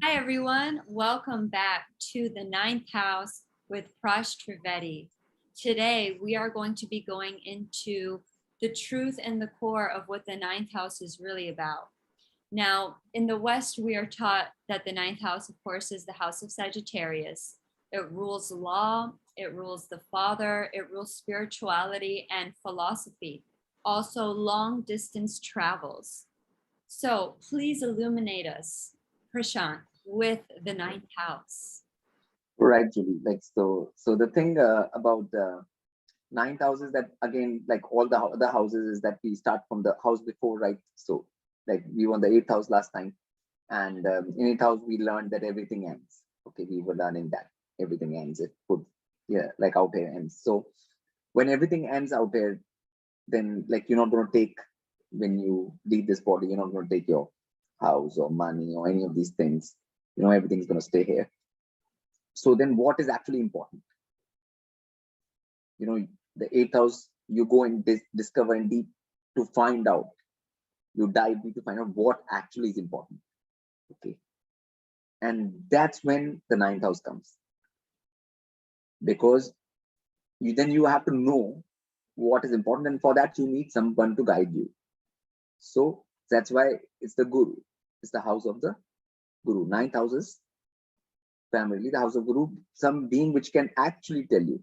Hi, everyone. Welcome back to the ninth house with Prash Trivedi. Today, we are going to be going into the truth and the core of what the ninth house is really about. Now, in the West, we are taught that the ninth house, of course, is the house of Sagittarius. It rules law, it rules the father, it rules spirituality and philosophy, also long distance travels. So please illuminate us, Prashant, with the ninth house. Right, Julie. So the thing about the ninth house is that, again, like all the other houses, is that we start from the house before, right? So like we won the eighth house last time, and in eighth house we learned that everything ends. Okay, we were learning that everything ends. It could, yeah, like out here ends. So when everything ends out there, then like you're not going to take, when you leave this body, you're not going to take your house or money or any of these things. Everything's going to stay here. So then what is actually important? The eighth house, you go and discover in deep to find out. You dive deep to find out what actually is important. Okay. And that's when the ninth house comes. Because you have to know what is important, and for that you need someone to guide you. So that's why it's the guru. It's the house of the guru. Ninth house is primarily the house of guru, some being which can actually tell you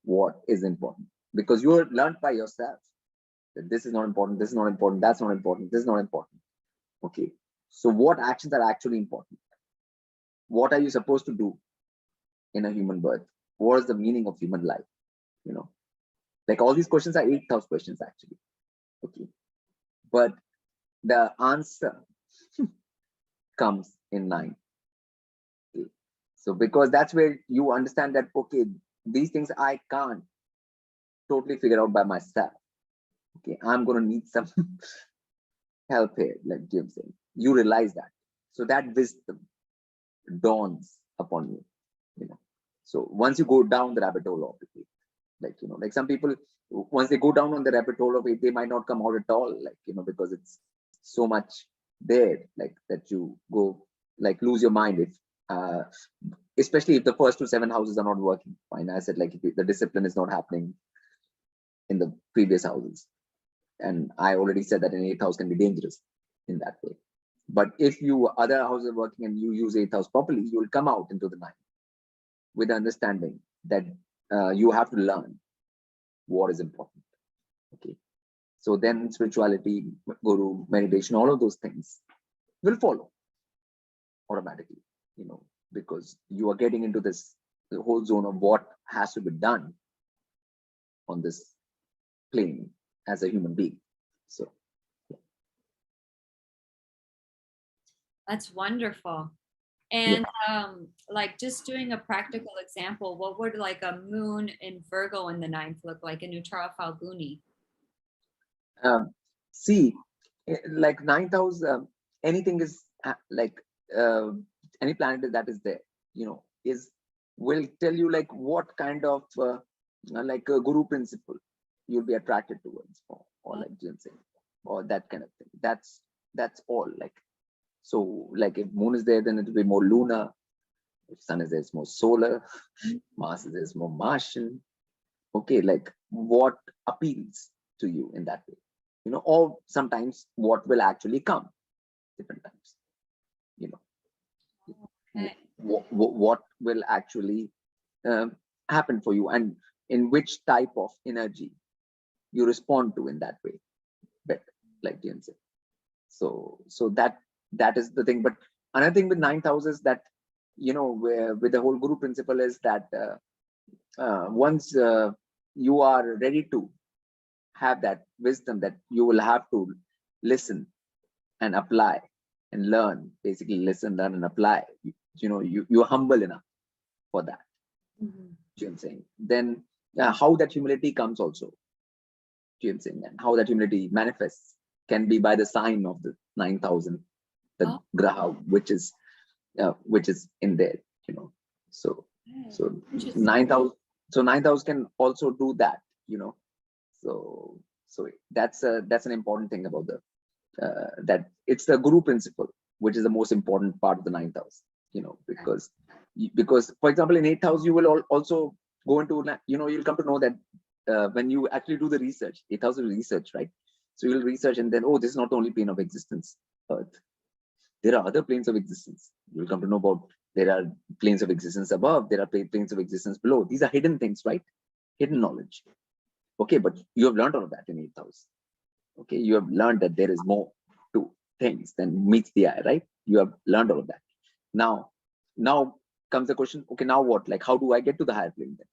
what is important, because you are learned by yourself that this is not important, this is not important, that's not important, this is not important. Okay, so what actions are actually important? What are you supposed to do in a human birth? What is the meaning of human life? Like all these questions are eighth house questions actually. Okay, but the answer comes in nine. Okay. So because that's where you understand that, okay, these things I can't totally figure out by myself. Okay, I'm gonna need some help here, like Jim saying. You realize that. So that wisdom dawns upon you. So once you go down the rabbit hole of it, like some people, once they go down on the rabbit hole of it, they might not come out at all, because it's so much there, like that you go, like lose your mind if especially if the first 7 houses are not working fine. I said, like, if the discipline is not happening in the previous houses, and I already said that an eighth house can be dangerous in that way. But if you other houses are working and you use eighth house properly, you will come out into the ninth with the understanding that you have to learn what is important. Okay, so then spirituality, guru, meditation, all of those things will follow automatically, because you are getting into this the whole zone of what has to be done on this plane as a human being. So yeah. That's wonderful. And like just doing a practical example, what would like a moon in Virgo in the ninth look like in Uttara Falguni? See, like ninth house, anything is like any planet that is there, is will tell you like what kind of like a guru principle you'll be attracted towards, or like Jim saying, or that kind of thing. That's all. Like, so like if moon is there, then it will be more lunar. If sun is there, it's more solar. Mars is there, it's more Martian. Okay, like what appeals to you in that way, or sometimes what will actually come different times, Okay. what will actually happen for you, and in which type of energy you respond to in that way better, like Jim said. So that is the thing. But another thing with ninth house is that, where with the whole guru principle is that once you are ready to have that wisdom, that you will have to listen and apply and learn, basically listen, learn and apply. You're humble enough for that. I'm saying. Then how that humility comes also, I'm saying, and how that humility manifests can be by the sign of the 9,000, the graha, which is in there, so so 9,000, so 9,000 can also do that, so that's an important thing about the that it's the guru principle, which is the most important part of the ninth house, because for example, in eighth house, you will also go into, you'll come to know that when you actually do the research, eighth house is research, right? So you'll research and then, oh, this is not the only plane of existence, Earth. There are other planes of existence. You'll come to know about, there are planes of existence above, there are planes of existence below. These are hidden things, right? Hidden knowledge. Okay, but you have learned all of that in eighth house. Okay, you have learned that there is more to things than meets the eye, right? You have learned all of that. Now comes the question, okay, now what? Like, how do I get to the higher plane then?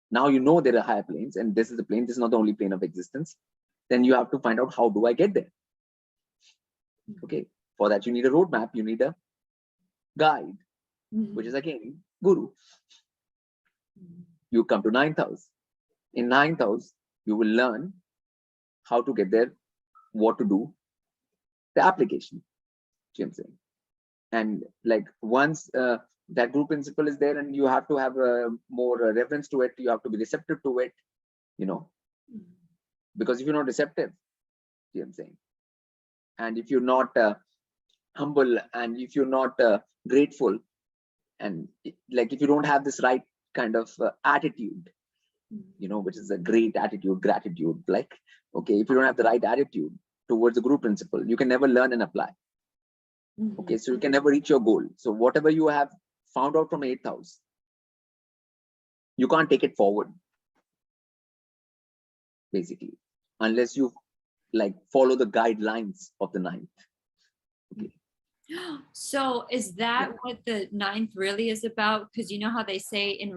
Now you know there are higher planes, and this is the plane, this is not the only plane of existence. Then you have to find out, how do I get there? Okay, for that you need a roadmap, you need a guide, which is again Guru. You come to ninth house. In ninth house, you will learn how to get there, what to do, the application. You know what I'm saying? And like once that group principle is there, and you have to have more reference to it, you have to be receptive to it, because if you're not receptive, you know what I'm saying, and if you're not humble, and if you're not grateful, and like if you don't have this right kind of attitude, which is a great attitude, gratitude, like, okay, if you don't have the right attitude towards the group principle, you can never learn and apply. Okay, so you can never reach your goal. So whatever you have found out from eighth house, you can't take it forward, basically, unless you like follow the guidelines of the ninth. Okay. So is that what the ninth really is about? Because you know how they say it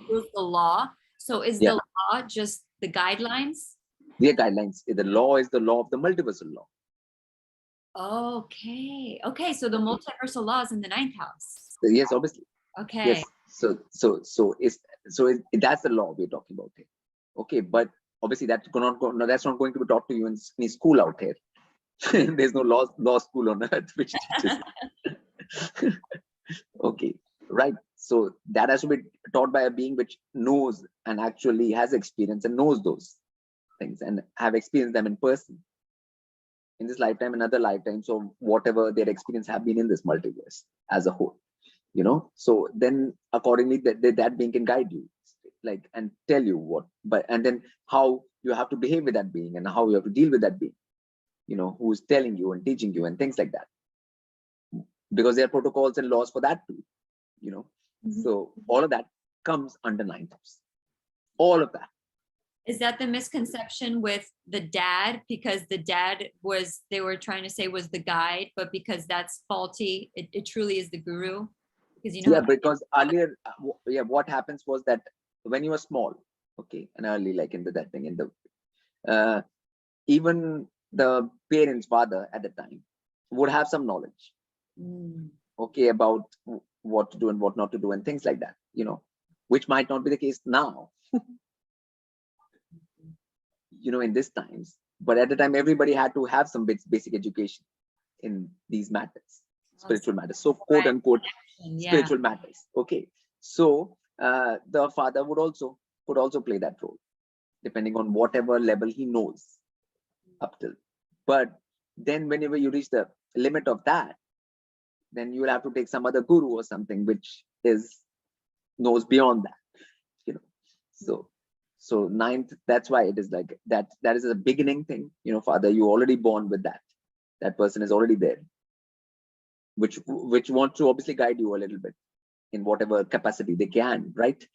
rules the law. So is the law just the guidelines? The guidelines. The law is the law of the multiversal law. Okay. So the multiversal law is in the ninth house. Yes, obviously. Okay. Yes. So that's the law we're talking about here. Okay, but obviously that's not going to be taught to you in any school out here. There's no law school on earth which teaches. Okay, right. So that has to be taught by a being which knows and actually has experience and knows those things and have experienced them in person, in this lifetime, another lifetime. So whatever their experience have been in this multiverse as a whole, so then accordingly that being can guide you, like, and tell you what, and then how you have to behave with that being and how you have to deal with that being, who is telling you and teaching you and things like that, because there are protocols and laws for that too, so all of that comes under ninth house. All of that. Is that the misconception with the dad? Because the dad they were trying to say was the guide, but because that's faulty, it truly is the guru. Because because earlier, what happens was that when you were small, okay, and early, like in that thing, even the parents, father at the time, would have some knowledge, okay, about what to do and what not to do and things like that, which might not be the case now. In these times, but at the time everybody had to have some basic education in these matters, spiritual matters, so quote unquote spiritual matters. Okay, so the father could also play that role depending on whatever level he knows up till, but then whenever you reach the limit of that, then you will have to take some other guru or something which knows beyond that, so ninth, that's why it is like that. That is a beginning thing, father, you already born with that person is already there, which wants to obviously guide you a little bit in whatever capacity they can, right?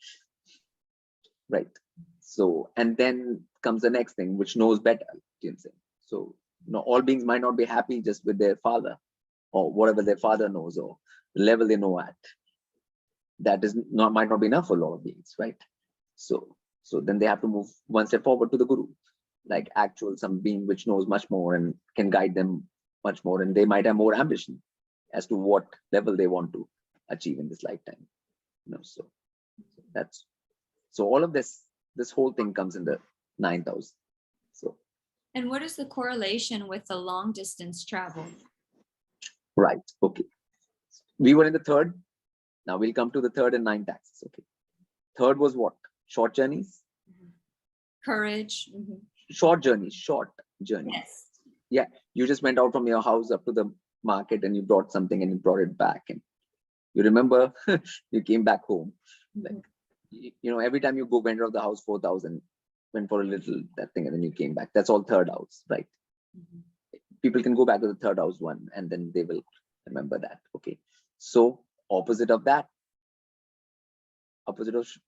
So, and then comes the next thing, which knows better, so all beings might not be happy just with their father or whatever their father knows or the level they know at. That might not be enough for a lot of beings, right? So then they have to move one step forward to the guru, like some being which knows much more and can guide them much more, and they might have more ambition as to what level they want to achieve in this lifetime. So all of this whole thing comes in the ninth house. So. And what is the correlation with the long distance travel? Right. Okay. We were in the third. Now we'll come to the third and ninth axis. Okay. Third was what? Short journeys. Courage. Short journeys. Yes. You just went out from your house up to the market and you brought something and you brought it back, and you remember you came back home. Like, every time you went out of the house 4,000, went for a little that thing, and then you came back. That's all third house, right? People can go back to the third house one, and then they will remember that. Okay, so opposite of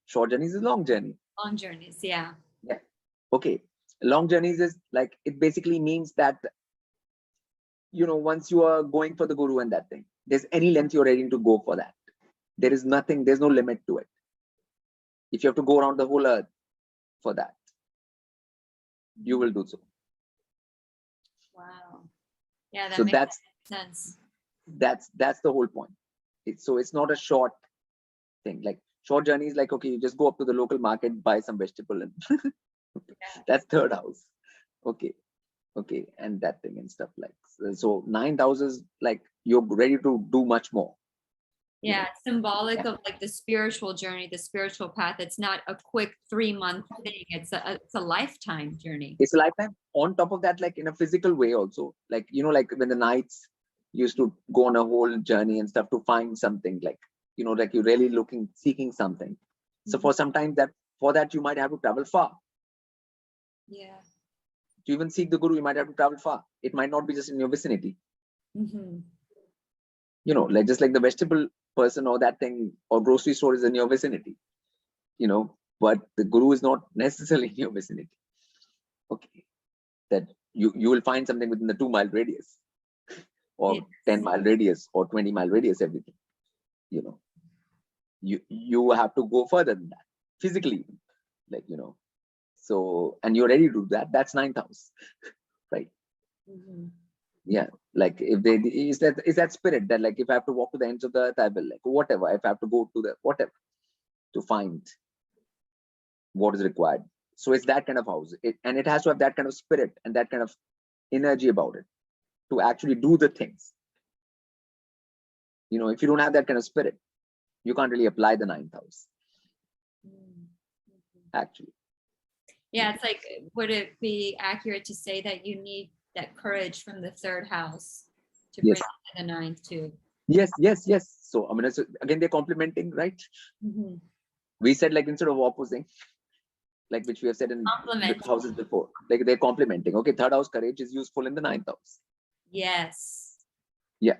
short journeys is long journey. Long journeys, yeah. Okay, long journeys is like, it basically means that once you are going for the guru and that thing, there's any length you're ready to go for that. There's no limit to it. If you have to go around the whole earth for that, you will do so. Wow. Yeah, So makes sense. That's the whole point. It's not a short thing. Like short journeys, like, okay, you just go up to the local market, buy some vegetable, and that's third house. Okay, and that thing and stuff like so. 9th house is like you're ready to do much more. Yeah, symbolic of like the spiritual journey, the spiritual path. It's not a quick 3-month thing. It's a lifetime journey. It's a lifetime. On top of that, like in a physical way also, like, like when the knights used to go on a whole journey and stuff to find something, like, like you're really seeking something. So for some time for that, you might have to travel far. Yeah. To even seek the guru, you might have to travel far. It might not be just in your vicinity. Like just like the vegetable person or that thing or grocery store is in your vicinity, but the guru is not necessarily in your vicinity. Okay, that you will find something within the 2-mile radius or 10-mile radius or 20-mile radius, everything. You have to go further than that physically, like, so, and you're ready to do that. That's 9th house, right? Yeah, like if is that spirit that, like, if I have to walk to the ends of the earth, I will, like, whatever. If I have to go to the whatever to find what is required. So it's that kind of house, and it has to have that kind of spirit and that kind of energy about it to actually do the things. If you don't have that kind of spirit, you can't really apply the 9th house. Actually. Yeah, it's like, would it be accurate to say that you need that courage from the 3rd house to bring it to the 9th too? Yes. So I mean, again, they're complementing, right? We said, like, instead of opposing, like, which we have said in houses before, like, they're complementing. Okay, 3rd house courage is useful in the 9th house. Yes. Yeah,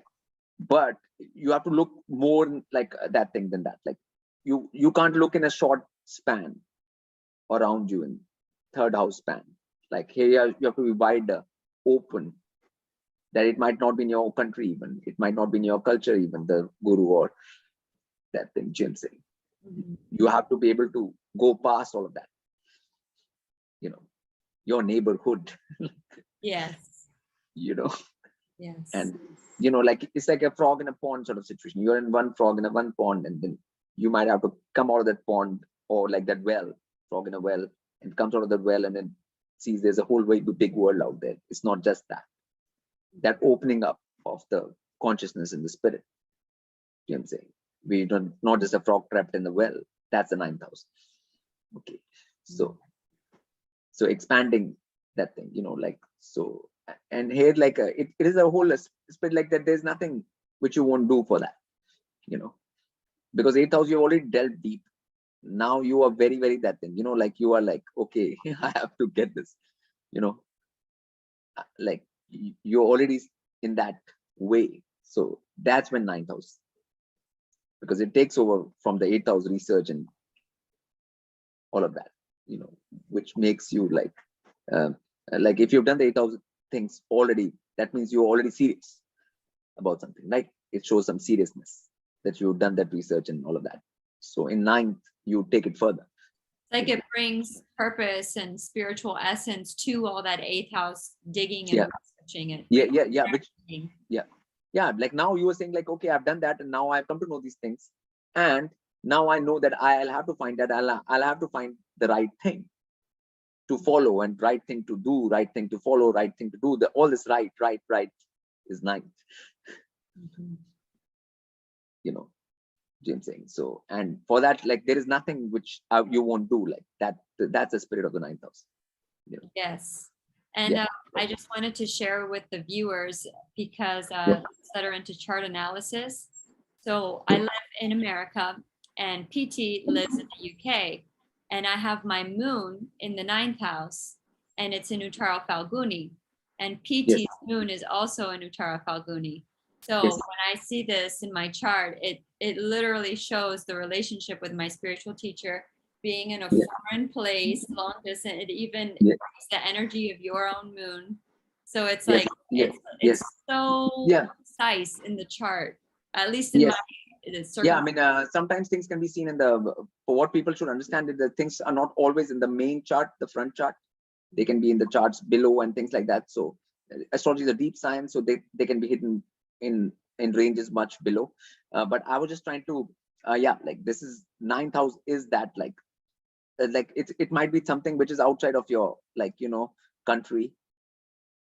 but you have to look more like that thing than that. Like, you can't look in a short span around you in 3rd house span. Like, here you have to be wider, open, that it might not be in your country, even it might not be in your culture, even the guru or that thing, Jim saying. You have to be able to go past all of that. Your neighborhood. Yes. Yes. And like, it's like a frog in a pond sort of situation. You're in one frog in a one pond, and then you might have to come out of that pond, or like that well, frog in a well, and comes out of the well and then sees there's a whole way big world out there. It's not just that opening up of the consciousness in the spirit. You know what I'm saying? We don't, not just a frog trapped in the well. That's the 9th house. Okay, so expanding that thing, like, so, and here, like, it is a whole spirit, like that. There's nothing which you won't do for that, because 8th house, you already delved deep. Now you are very, very that thing, like, you are like, okay, I have to get this, like, you're already in that way. So that's when 9th house, because it takes over from the 8th house research and all of that, which makes you like if you've done the 8th house things already, that means you're already serious about something. Like, it shows some seriousness that you've done that research and all of that. So in 9th, you take it further. Like, it brings purpose and spiritual essence to all that 8th house digging and researching it. Yeah. Like, now you were saying, like, okay, I've done that, and now I've come to know these things, and now I know that I'll have to find that I'll have to find the right thing to follow, and right thing to do, right thing to follow, right thing to do. All this right is 9th. James saying. So, and for that, like, there is nothing which you won't do, like that. That's the spirit of the 9th house. Yes. And Yeah. I just wanted to share with the viewers because Yeah. that are into chart analysis. So I live in America and PT lives in the UK. And I have my moon in the 9th house and it's in Uttara Falguni. And PT's Yes. moon is also in Uttara Falguni. So Yes. when I see this in my chart, it literally shows the relationship with my spiritual teacher being in a Yeah. foreign place, long distance. It even Yeah. is the energy of your own moon. So it's Yes. like Yes. it's Yes. so Yeah. precise in the chart, at least in Yes. my Yeah, I mean, sometimes things can be seen in the, for what people should understand is that things are not always in the main chart, the front chart. They can be in the charts below and things like that. So astrology is a deep science, so they can be hidden in ranges much below. But I was just trying to, yeah, like this is 9th house is that like it might be something which is outside of your, like, you know, country,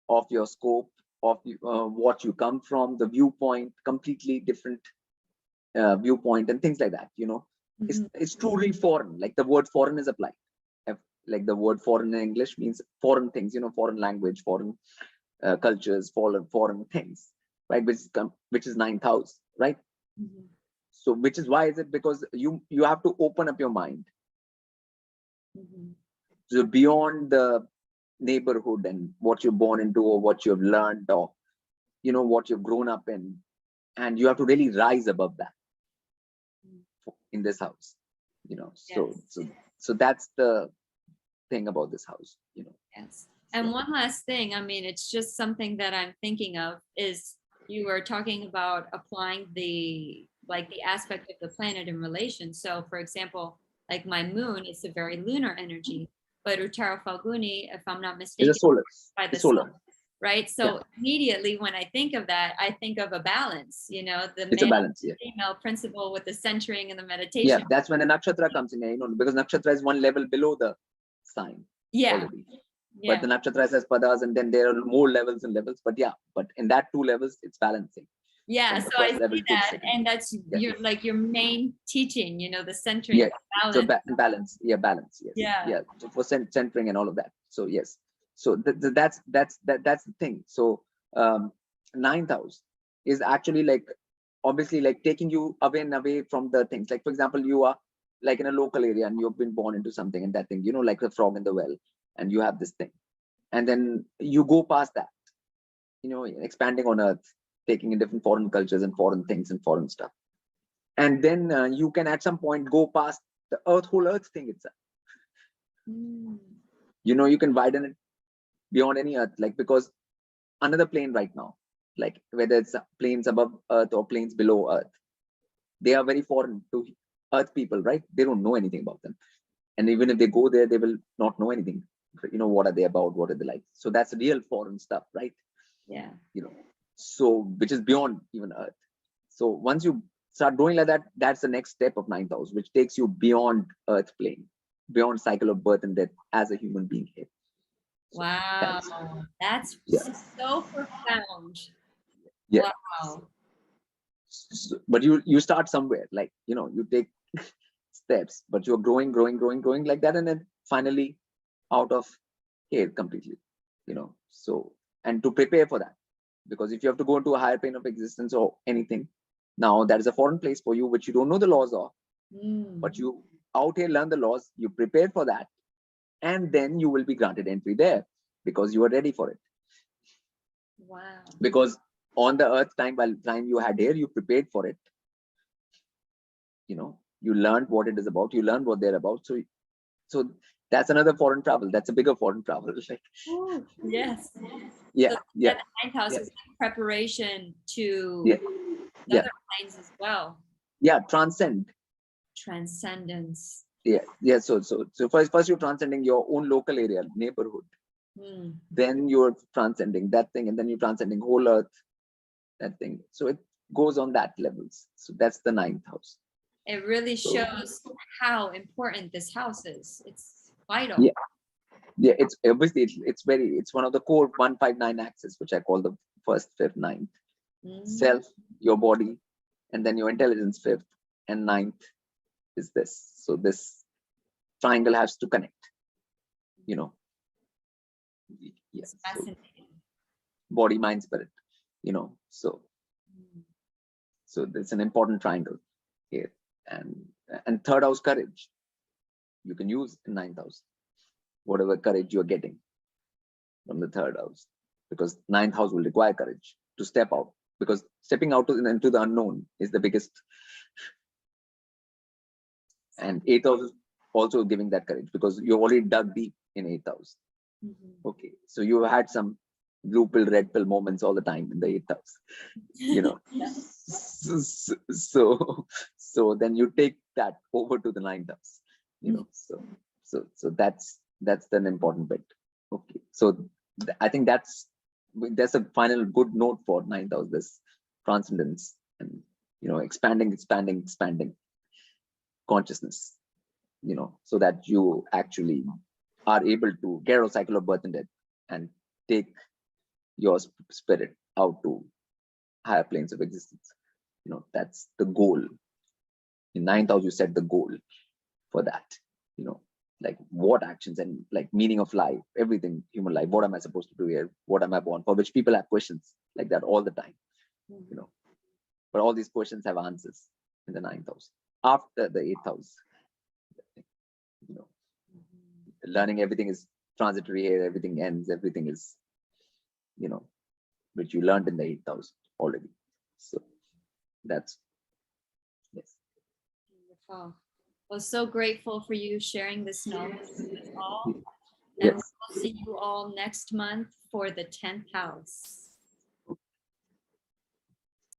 of your scope, of what you come from, the viewpoint, completely different viewpoint and things like that, you know. It's truly foreign, like the word foreign is applied. Like the word foreign in English means foreign things, you know, foreign language, foreign cultures, foreign things, right? Which is 9th house, right? So which is why is it, because you have to open up your mind so beyond the neighborhood and what you're born into or what you've learned or, you know, what you've grown up in, and you have to really rise above that in this house, you know. So that's the thing about this house, you know. Yes. And one last thing, I mean, it's just something that I'm thinking of is you were talking about applying the aspect of the planet in relation. So for example, like my moon is a very lunar energy, but Uttara Falguni, if I'm not It's mistaken, a solar, by the it's solar. sun, right? So immediately when I think of that, I think of a balance, you know, the It's a male balance, yeah. female principle with the centering and the Yeah, meditation. that's when the nakshatra comes in, you know, because nakshatra is one level below the sign already. But the nakshatra has padas, and then there are more levels and levels. But yeah, but in that 2 levels, it's balancing. Yeah, From the so I first level see to the that, second. and that's your main teaching, you know, the centering, Yeah, the balance. so balance, yeah, balance, yes, Yeah. so for centering and all of that. So yes, so that's the thing. So 9th house is actually like, obviously, like taking you away and away from the things. Like for example, you are like in a local area and you've been born into something, and that thing, you know, like the frog in the well, and you have this thing, and then you go past that, you know, expanding on earth, taking in different foreign cultures and foreign things and foreign stuff, and then you can at some point go past the whole earth thing itself. You know, you can widen it beyond any earth, like, because another plane right now, like whether it's planes above earth or planes below earth, they are very foreign to earth people, right? They don't know anything about them, and even if they go there, they will not know anything, you know, what are they about, what are they like. So that's real foreign stuff, right? Yeah. You know, so which is beyond even earth. So once you start doing like that, that's the next step of 9th house, which takes you beyond earth plane, beyond cycle of birth and death as a human being here. So wow, that's so profound. Yeah. Wow. So, but you start somewhere, like, you know, you take steps, but you're growing like that, and then finally out of here completely, you know. So, and to prepare for that, because if you have to go into a higher plane of existence or anything, now that is a foreign place for you, which you don't know the laws of, but you out here learn the laws, you prepare for that, and then you will be granted entry there because you are ready for it. Wow. Because on the earth time, by the time you had here, you prepared for it, you know, you learned what it is about, you learned what they're about. So that's another foreign travel, that's a bigger foreign travel. Like, ooh, yes. yeah, So yeah, the 9th house is like preparation to yeah, other planes as well. yeah, transcend. Transcendence. Yeah. So first you're transcending your own local area, neighborhood, then you're transcending that thing, and then you're transcending whole earth, that thing. So it goes on that levels. So that's the 9th house. It really shows how important this house is. It's vital. Yeah, it's obviously it's one of the core 159 axis, which I call the first, fifth, ninth. Self, your body, and then your intelligence, fifth, and ninth is this. So this triangle has to connect, you know. Yes. It's fascinating. Body, mind, spirit, so there's an important triangle here. And third house, courage, you can use in ninth house, whatever courage you're getting from the third house, because ninth house will require courage to step out, because stepping out into the unknown is the biggest. And eighth house is also giving that courage, because you already dug deep in eighth house. Okay, so you had some blue pill, red pill moments all the time in the eighth house, so then you take that over to the ninth house, so that's an important bit. Okay, so I think there's a final good note for ninth house, this transcendence, and expanding consciousness, so that you actually are able to get out of cycle of birth and death and take your spirit out to higher planes of existence. That's the goal. In ninth house, you set the goal for that, like what actions and like meaning of life, everything, human life, what am I supposed to do here? What am I born for? Which people have questions like that all the time, but all these questions have answers in the ninth house. After the eighth house, learning everything is transitory here, everything ends, everything is, which you learned in the eighth house already. So that's, yes. Beautiful. Well, so grateful for you sharing this knowledge with us all. And Yes. we'll see you all next month for the 10th house.